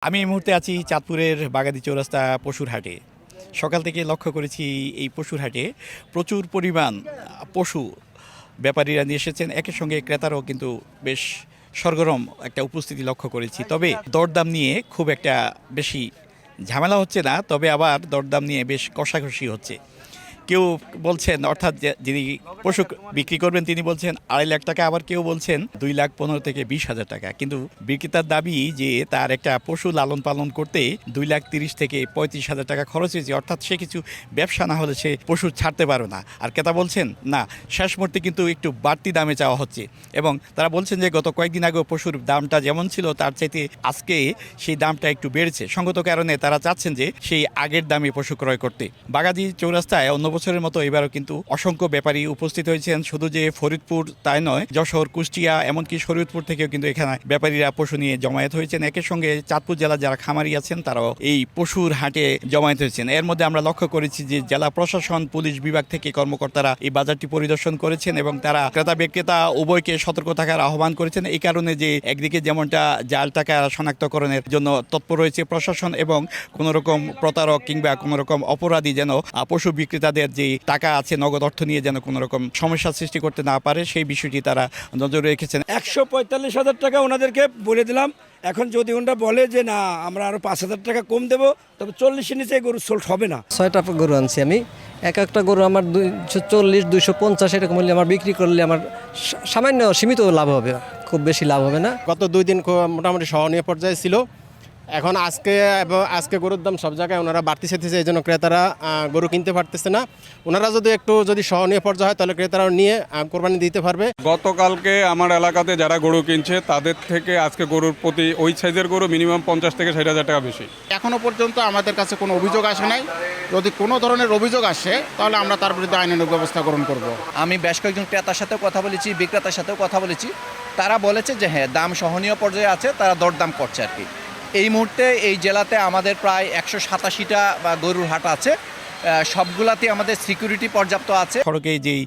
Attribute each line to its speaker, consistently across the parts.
Speaker 1: আমি এই মুহূর্তে আছি চাঁদপুরের বাগাদি চৌরাস্তা পশুর হাটে। সকাল থেকে লক্ষ্য করেছি এই পশুর হাটে প্রচুর পরিমাণ পশু ব্যাপারীরা নিয়ে এসেছেন, একের সঙ্গে ক্রেতারাও কিন্তু বেশ সরগরম একটা উপস্থিতি লক্ষ্য করেছি। তবে দরদাম নিয়ে খুব একটা বেশি ঝামেলা হচ্ছে না, তবে আবার দরদাম নিয়ে বেশ কষাকষি হচ্ছে। কেউ বলছেন, অর্থাৎ যিনি পশু বিক্রি করবেন তিনি বলছেন 2.5 লাখ টাকা, আবার কেউ বলছেন 2,15,000 থেকে 20,000 টাকা। কিন্তু বিক্রেতার দাবি যে তার একটা পশু লালন পালন করতে 2,30,000 থেকে 35,000 টাকা খরচ হয়েছে, অর্থাৎ সে কিছু ব্যবসা না হলে সে পশু ছাড়তে পারে না। আর ক্রেতা বলছেন না, শেষ মুহূর্তে কিন্তু একটু বাড়তি দামে চাওয়া হচ্ছে, এবং তারা বলছেন যে গত কয়েকদিন আগেও পশুর দামটা যেমন ছিল তার চাইতে আজকে সেই দামটা একটু বেড়েছে। সঙ্গত কারণে তারা চাচ্ছেন যে সেই আগের দামে পশু ক্রয় করতে। বাগাদি চৌরাস্তায় অন্য বছরের মতো এবারও কিন্তু অসংখ্য ব্যাপারী উপস্থিত হয়েছেন। শুধু যে ফরিদপুর তাই নয়, যশোর, কুষ্টিয়া, এমনকি শরীয়তপুর থেকেও কিন্তু এখানে ব্যাপারীরা পশু নিয়ে জমায়েত হয়েছেন। একের সঙ্গে চাঁদপুর জেলার যারা খামারি আছেন তারাও এই পশুর হাটে জমায়েত হয়েছেন। এর মধ্যে আমরা লক্ষ্য করেছি যে জেলা প্রশাসন, পুলিশ বিভাগ থেকে কর্মকর্তারা এই বাজারটি পরিদর্শন করেছেন এবং তারা ক্রেতা বিক্রেতা উভয়কে সতর্ক থাকার আহ্বান করেছেন। এই কারণে যে একদিকে যেমনটা জাল টাকা শনাক্তকরণের জন্য তৎপর রয়েছে প্রশাসন, এবং কোনো রকম প্রতারক কিংবা কোনো রকম অপরাধী যেন পশু বিক্রেতাদের যে টাকা আছে, নগদ অর্থ নিয়ে যেন কোনো রকম সমস্যা সৃষ্টি করতে না পারে, সেই বিষয়টি তারা নজরে রেখেছেন।
Speaker 2: 145,000 টাকা ওনাদেরকে বলে দিলাম। এখন যদি ওনারা বলে যে না আমরা আরও 5,000 টাকা কম দেবো, তবে 40-এর নিচে গরু সোল্ড হবে না।
Speaker 3: 6টা গরু আনছি আমি। এক একটা গরু আমার 240, 250 এরকম হলে আমার বিক্রি করলে আমার সামান্য সীমিত লাভ হবে, খুব বেশি লাভ হবে না।
Speaker 4: গত 2 দিন মোটামুটি সহনীয় পর্যায়ে ছিল। এখন আজকে গরুর দাম সব জায়গায় ওনারা বাড়তি চেয়েছে, এই জন্য ক্রেতারা গরু কিনতে পারতেছে না। ওনারা একটু যদি সহনীয় পর্যায়ে হয় তাহলে ক্রেতারাও নিয়ে কোরবানি দিতে পারবে।
Speaker 5: গতকালকে আমার এলাকাতে যারা গরু কিনছে তাদের থেকে আজকে গরুর প্রতি ওই সাইজের গরু মিনিমাম 50 থেকে 60,000 টাকা বেশি।
Speaker 6: এখনো পর্যন্ত আমাদের কাছে কোনো অভিযোগ আসে নাই। যদি কোনো ধরনের অভিযোগ আসে তাহলে আমরা তার বিরুদ্ধে আইনানুগ ব্যবস্থা গ্রহণ করব।
Speaker 7: আমি বেশ কয়েকজন ক্রেতার সাথেও কথা বলেছি, বিক্রেতার সাথেও কথা বলেছি। তারা বলেছে যে হ্যাঁ, দাম সহনীয় পর্যায়ে আছে, তারা দরদাম করছে আর কি। এই মুহূর্তে এই জেলাতে আমাদের প্রায় 187টা গরুর হাট আছে। সবগুলাতে আমাদের সিকিউরিটি পর্যাপ্ত আছে।
Speaker 1: সড়কে যেই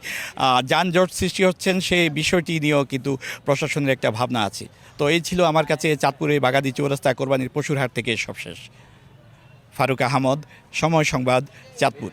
Speaker 1: যানজট সৃষ্টি হচ্ছেন সেই বিষয়টি নিয়েও কিন্তু প্রশাসনের একটা ভাবনা আছে। তো এই ছিল আমার কাছে চাঁদপুরের বাগাদি চৌরাস্তা কোরবানির পশুর হাট থেকে সবশেষ। ফারুক আহমদ, সময় সংবাদ, চাঁদপুর।